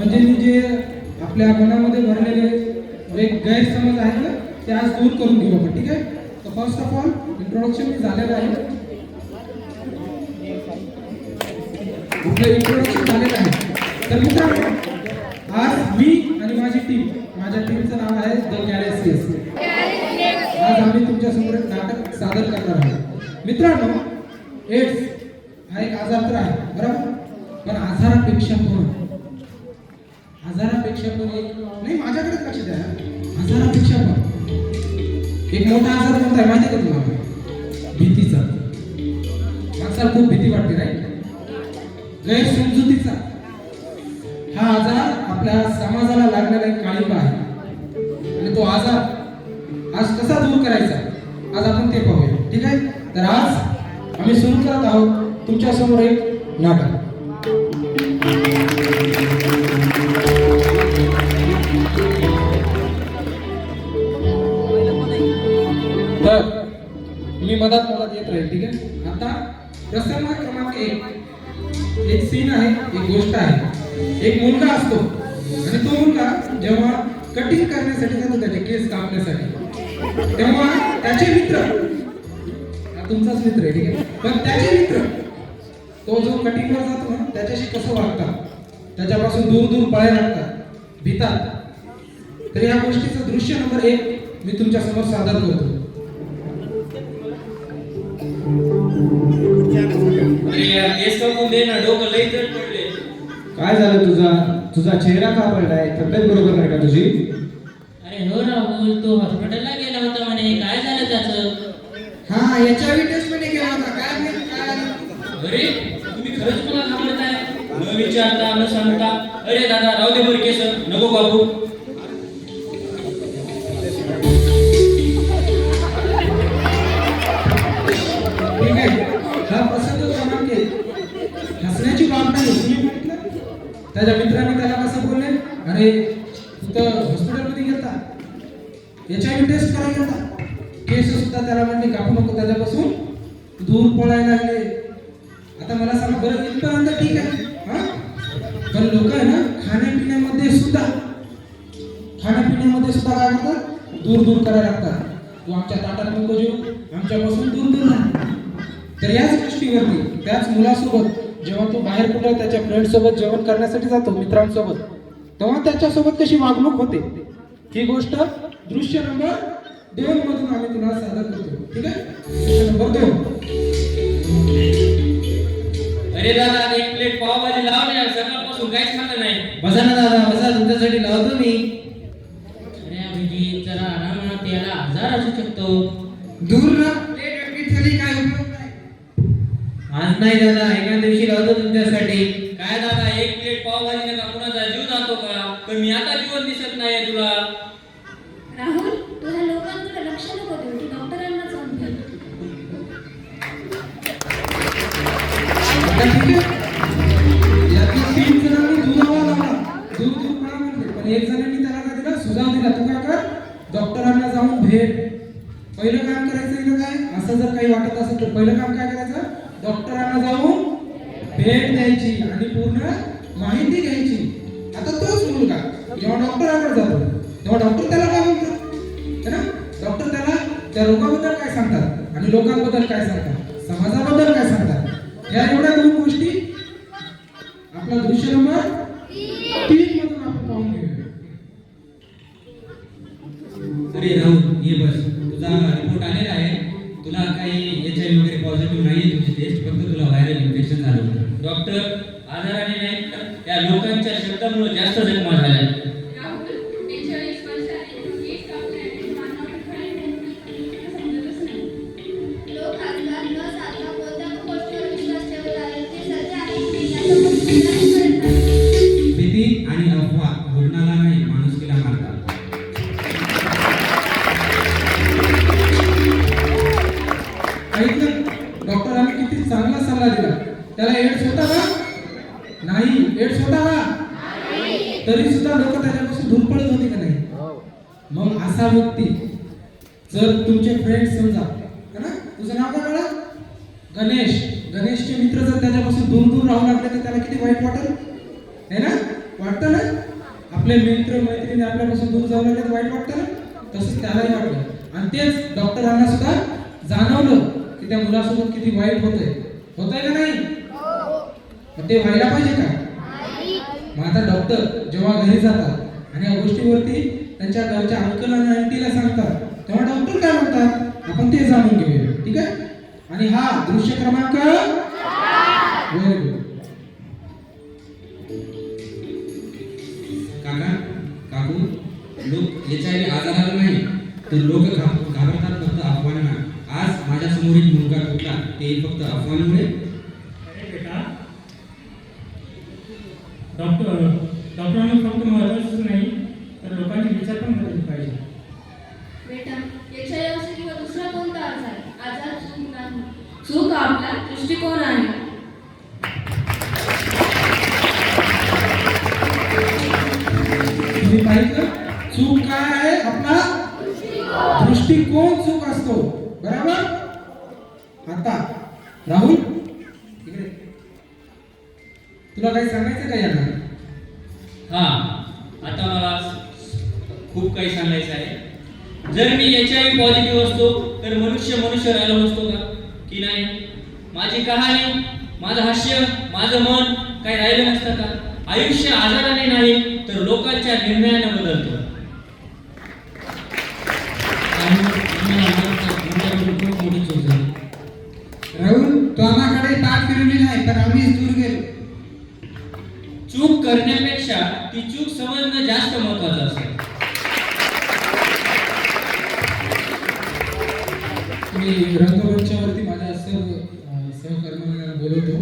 म्हणजे जे आपल्या मनामध्ये भरलेले जे गैरसमज आहेत ना ते आज दूर करून घेऊ आपण. ठीक आहे. तर फर्स्ट ऑफ ऑल इंट्रोडक्शन झालेलं आहे. इंट्रोडक्शन झालेलं आहे. तर मित्रांनो आज मी आणि माझी टीम, माझ्या टीमचं नाव आहे द गॅलेक्सीज. आज आम्ही तुमच्या समोर एक नाटक सादर करणार आहोत. मित्रांनो एड्स हा एक आजार तर आहे बरोबर, पण आजारापेक्षा पण एक नाही, माझ्याकडे लक्ष द्या. आजारापेक्षा पण एक मोठा आजार कोणता आहे माहिती आहे का तुम्हाला? भीतीचा. माणसाला खूप भीती वाटते राईट. गैरसमजुतीचा हा आजार आपल्या समाजाला लागलेला एक काळिंबा आहे. आणि तो आजार आज कसा दूर करायचा आज आपण ते पाहूया. ठीक आहे. तर आज आम्ही सुरू करत आहोत तुमच्या समोर एक नाटक. तर मी मदत येत राहील. ठीक आहे. आता प्रसंग क्रमांक एक सीन आहे, एक गोष्ट आहे. एक मुलगा असतो आणि तो मुलगा जेव्हा कटिंग करण्यासाठी जातो त्याचे केस कापण्यासाठी, तेव्हा त्याचे मित्र, तुमचाच मित्र आहे ठीक आहे, पण त्याचे मित्र तो जो कटिंगवर जातो ना त्याच्याशी कसं वागतात, त्याच्यापासून दूर दूर पळायला लागतात, भीतात. तर या गोष्टीचं दृश्य नंबर 1 मी तुमच्या समोर सादर करतो. काय झालं तुझा चेहरा का पडलाय? तब्येत बरोबर नाही का तुझी? अरे हो राहुल, तो हॉस्पिटलला गेला होता म्हणे. काय झालं त्याचं? हा HIV टेस्ट मध्ये गेला होता. काय माहिती काय झालं? अरे तुम्ही खरंच मला घाबरताय? न विचारता न सांगता. अरे दादा राहू दे बरं केस, नको बाबू. ठीक आहे. हा प्रसंग क्रमांक 1. हसण्याची बाब नाही. तुम्ही म्हटलं त्याच्या मित्रांनी त्याला कसं बोलले, अरे तू तर हॉस्पिटलमध्ये गेलता, HIV टेस्ट करायला गेलता, केस सुद्धा त्याला म्हणले कापू नको, त्याच्यापासून दूर पळायला लागले. आता मला सांगा बरं, इथपर्यंत ठीक आहे हा, पण लोक आहे ना खाण्यापिण्यामध्ये सुद्धा काय करतात, दूर दूर करायला लागतात. तू आमच्या ताटात नको जेव, आमच्यापासून दूर दूर राहा. तर याच गोष्टीवरती त्याच मुलासोबत जेव्हा तो बाहेर कुठे त्याच्या फ्रेंड सोबत जेवण करण्यासाठी जातो, मित्रांसोबत, तेव्हा त्याच्यासोबत कशी वागणूक होते ही गोष्ट दृश्य नंबर 2 मधून आम्ही तुम्हाला सादर करतो. ठीक आहे. दृश्य नंबर 2. अरे दादा एक प्लेट पावभाजी लाव ना, सकाळपासून काहीच खाल्लं नाही. बसा ना दादा, बसा, तुमच्यासाठी लावतो मी. अरे अभिजित जरा आरामात, याला आजार असू शकतो. दूर ना प्लेट ऍडमिट झाली काय उपयोग नाही. आज नाही दादा, एका दिवशी लावतो तुमच्यासाठी. काय दादा एक प्लेट पावभाजी नका, कुणाचा जीव जातो का? पण मी आता जीवन दिसत नाहीये तुला. राहुल, तुझ्या लोकांकडे लक्ष नको देऊ, तू डॉक्टरांना जाऊन भेट. आता ठीक आहे. यातली 3 जणांनी दुधावा लावला, दूर दूर पळा म्हणले, पण एक जणांनी त्याला काय दिला, सुझाव दिला, तू काय कर, डॉक्टरांना जाऊन भेट. पहिलं काम करायचं इथं काय, असं जर काही वाटत असेल तर पहिलं काम काय करायचं, डॉक्टरांना जाऊन भेट द्यायची आणि पूर्ण माहिती घ्यायची. आता तोच मुलगा जेव्हा डॉक्टरांकडे जातो तेव्हा डॉक्टर त्याला काय म्हणतात है ना, डॉक्टर त्याला त्या रोगाबद्दल काय सांगतात आणि लोकांबद्दल काय सांगतात, समाजाबद्दल काय सांगतात, या एवढ्या 2 गोष्टी आपला दृश्य नंबर 3 मधून आपण पाहून घेऊया. अरे राहुल ये बस, तुझा रिपोर्ट आलेला आहे. तुला काही HIV वगैरे पॉझिटिव्ह नाहीये तुझी टेस्ट, फक्त तुला व्हायरल इन्फेक्शन झालं होतं. डॉक्टर आजाराने नाही तर त्या लोकांच्या शब्दामुळे जास्त जखमा झाल्या. लोक आजकाल न साधता कोणत्या गोष्टीवर विश्वास ठेवत आहेत ते सत्य आहे की नाही याचा भीती आणि अफवा रुग्णाला नाही माणुसकीला मारतात. ऐकलं, डॉक्टरांनी किती चांगला सल्ला दिला. त्याला एड्स होता का नाही, एड्स होता का तरी सुद्धा लोक त्याच्यापासून दूर पळत होते का नाही. मग असा व्यक्ती जर तुमचे फ्रेंड समजा है ना, तुझं नाव काय कळलं, गणेशचे मित्र जर त्याच्यापासून दूर दूर राहू लागले तर त्याला किती वाईट वाटेल है ना, वाटतं ना. आपले मित्र मैत्रिणी आपल्यापासून दूर जाऊ लागले तर वाईट वाटतं ना, तसंच त्यालाही वाटलं आणि तेच डॉक्टरांना सुद्धा जाणवलं की त्या मुलासोबत किती वाईट होतंय का नाही? मग ते व्हायला पाहिजे का? मग आता डॉक्टर जेव्हा घरी जातात आणि या गोष्टीवरती त्यांच्या घरच्या अंकल आणि आंटीला सांगतात, तेव्हा डॉक्टर काय म्हणतात आपण ते जाणून घेऊया. ठीक आहे. आणि हा दृश्य क्रमांक व्हेरी गुड. काका काकू, लोक HIV आजाराला नाही तर लोक घाबरतात फक्त अफवांना. आज माझ्या समोर एक मुलगा तुटला ते फक्त अफवांमुळे. अरे बेटा, डॉक्टरांना फक्त महत्वाचंच नाही तर लोकांचे विचार पण बदलले पाहिजे. बेटा, HIV किंवा दुसरा कोणता आजार चूक नाही. चूक आपला दृष्टिकोन आहे. तुम्ही पाहिलं चूक काय आहे? आपला दृष्टिकोन चूक असतो. बरोबर. आता राहुल इकडे, तुला काही सांगायचं का यांना? हा, आता मला खूप काही सांगायचं आहे. जर मी HIV पॉझिटिव्ह असतो तर मनुष्य राहिलो नसतो का की नाही? माझी कहाणी, माझं हास्य, माझं मन काही राहिलं नसतं का? आयुष्य आजाराने नाही तर लोकांच्या निर्णयाने बदलतं. राहुल, तो आम्हाकडे ताट फिरवली नाही तर आम्हीच दूर गेलो. चूक करण्यापेक्षा ती चूक समजणं जास्त महत्वाचं असतं. मी रंगमंचावरती माझ्या सहकर्मचाऱ्यांना बोलवतो.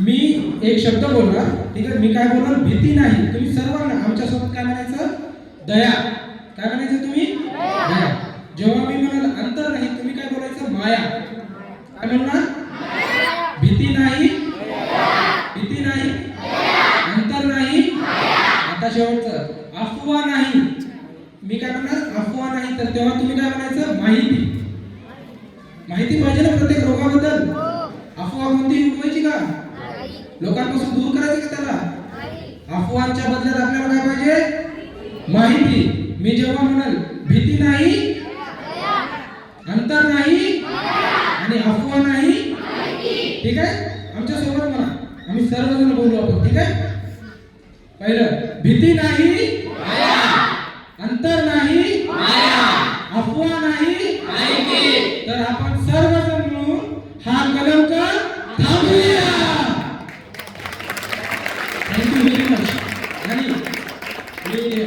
मी एक शब्द बोलणार. ठीक आहे. मी काय बोलणार? भीती नाही. तुम्ही सर्वांना आमच्यासोबत काय म्हणायचं? दया. काय म्हणायचं तुम्ही? दया. जेव्हा मी म्हणाल अंतर नाही, तुम्ही काय बोलायचं? माया. काय म्हणणार? भीती नाही, भीती नाही, अंतर नाही. आता शेवटचं अफवा नाही. मी काय म्हणणार? अफवा नाही. तर तेव्हा तुम्ही काय म्हणायचं? माहिती. माहिती पाहिजे ना प्रत्येक रोगाबद्दल. अफवा कोणती उठवायची का? लोकांपासून दूर करायचं का त्याला? अफवांच्या बदल्यात आपल्याला काय पाहिजे? माहिती. मी जेव्हा म्हणाल भीती नाही, अंतर नाही आणि अफवा नाही, ठीक आहे, आमच्या सोबत म्हणा. आम्ही सर्वजण बोलू आपण. ठीक आहे. पहिलं, भीती नाही, अंतर नाही, अफवा नाही. तर आपण सर्वजण मिळून हा कलंक थांबवूया. Thank you very much. आणि मी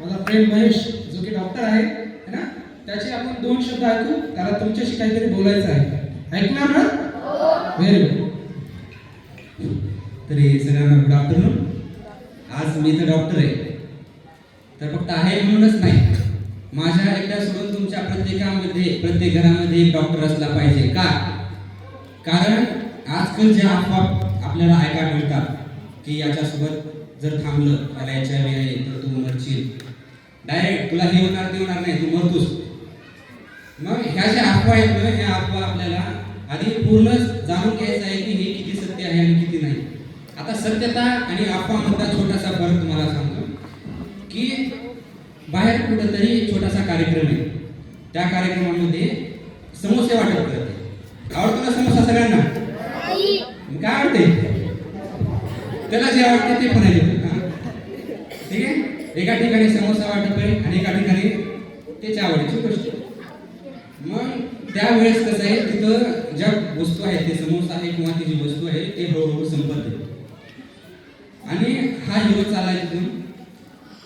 माझा फ्रेंड महेश जो की डॉक्टर आहे है ना, त्याचे आपण 2 शब्द ऐकू. त्याला तुमच्याशी काहीतरी बोलायचं आहे. ऐकणार ना? Very good. तरी सगळ्यांना गुड आफ्टरनून. आज मी तर डॉक्टर आहे तर फक्त आहे म्हणूनच नाही, माझ्या एकट्या सोडून तुमच्या प्रत्येक घरामध्ये एक डॉक्टर असला पाहिजे. का? कारण आजकाल ज्या अफवा आपल्याला ऐकायला मिळतात की याच्यासोबत जर थांबलं त्याला HIV आहे तर तू मरशील, डायरेक्ट तुला हे होणार ते होणार नाही, तू मरतोस. मग ह्या ज्या अफवा आहेत ना, ह्या अफवा आपल्याला आधी पूर्ण जाणून घ्यायचं आहे की हे किती सत्य आहे आणि किती नाही. आता सत्यता आणि अफवामधला छोटासा फरक तुम्हाला सांगतो की बाहेर कुठंतरी छोटासा कार्यक्रम आहे, त्या कार्यक्रमामध्ये समोसे वाटप करते. आवडतो ना समोसा सगळ्यांना? काय आवडते? त्याला जे आवडते ते पण आहे. ठीक आहे. एका ठिकाणी समोसा वाटप आहे आणि एका ठिकाणी त्याच्या आवडीची गोष्ट. मग त्यावेळेस कसं आहे, तिथं ज्या वस्तू आहेत ते समोसा आहे किंवा ती जी वस्तू आहे ते हळूहळू संपत आहे आणि हा हिरो चाललाय तिथून,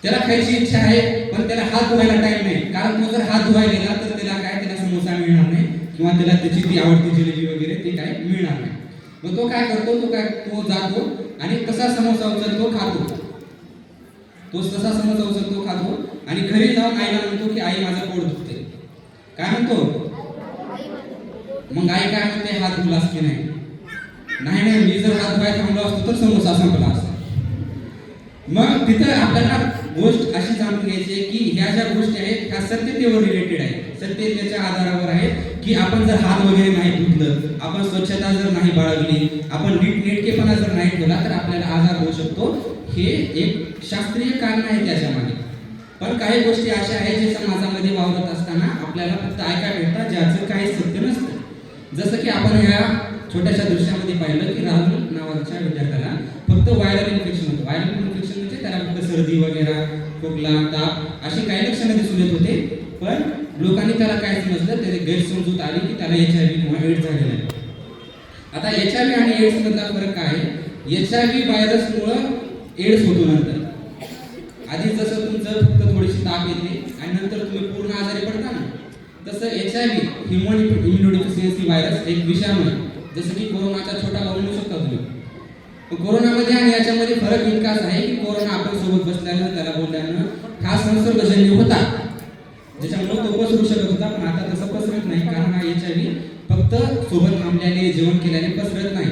त्याला खायची इच्छा आहे पण त्याला हात धुवायला टाइम नाही. कारण तो जर हात धुवायला गेला तर त्याला त्याला समोसा मिळणार नाही किंवा त्याला त्याची ती आवडती जिलेबी वगैरे ते काय मिळणार नाही. मग तो काय करतो, तो जातो आणि कसा समोसा उचलतो, खातो. तो तसा समोसा उचलतो, खातो आणि घरी जाऊन आईला म्हणतो की आई माझं पोट दुखते. काय म्हणतो? मग आई काय म्हणते, हात धुलास की नाही? नाही, मी जर हात धुवायला थांबलो असतो तर समोसा संपला असता. मग तिथं आपल्याला गोष्ट अशी जाणून घ्यायची की ह्या ज्या गोष्टी आहेत ह्या सत्यतेवर रिलेटेड आहेत, सत्यतेच्या आधारावर आहेत. की आपण जर हात वगैरे नाही धुतलं, आपण स्वच्छता जर नाही बाळगली, आपण नीटनेटकेपणा जर नाही ठेवला तर आपल्याला आजार होऊ शकतो. हे एक शास्त्रीय कारण आहे त्याच्यामागे. पण काही गोष्टी अशा आहेत जे समाजामध्ये वावरत असताना आपल्याला फक्त ऐकायला भेटतात, ज्याचं काही सत्य नसतं. जसं की आपण ह्या छोट्याशा दृश्यामध्ये पाहिलं की राहुल नावाच्या विद्यार्थ्याला फक्त व्हायरल इन्फेक्शन होतं. व्हायरल इन्फेक्शन म्हणजे त्याला फक्त सर्दी वगैरे, खोकला, ताप अशी काही लक्षणं दिसून येत होते. पण लोकांनी त्याला काय समजलं, त्याची गैरसमजूत आली की त्याला HIV किंवा एड्स झालेला आहे. आता HIV आणि एड्स मधला फरक काय आहे? HIV व्हायरसमुळं एड्स होतो नंतर. आधी जसं तुमचं फक्त थोडीशी ताप येते आणि नंतर तुम्ही पूर्ण आजारी पडता ना, तसं HIV ह्युमन इम्युनोडेफिशियन्सी व्हायरस एक विषाणू आहे. जसं की कोरोनाचा छोटा भाऊ म्हणू शकता तुम्ही. कोरोनामध्ये आणि याच्यामध्ये फरक इतकाच आहे की कोरोना आपण सोबत बसल्यानं, त्याला बोलल्यानं हा संसर्गजन्य होता, ज्याच्यामुळे तो पसरू शकत होता. पण आता तसं पसरत नाही, कारण हा HIV फक्त सोबत थांबल्याने, जेवण केल्याने पसरत नाही.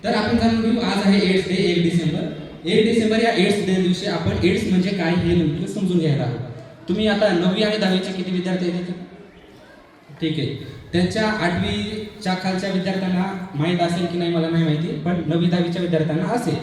तर आपण जाणून घेऊ, आज आहे एड्स डे, 1 डिसेंबर. 1 डिसेंबर या एड्स डे दिवशी आपण एड्स म्हणजे काय हे नेमकं समजून घ्यायला हवं. तुम्ही आता 9वी आणि 10वीचे किती विद्यार्थी आहेत? ठीक आहे, त्यांच्या 8वीच्या खालच्या विद्यार्थ्यांना माहीत असेल की नाही मला नाही माहिती, पण 9वी 10वीच्या विद्यार्थ्यांना असेल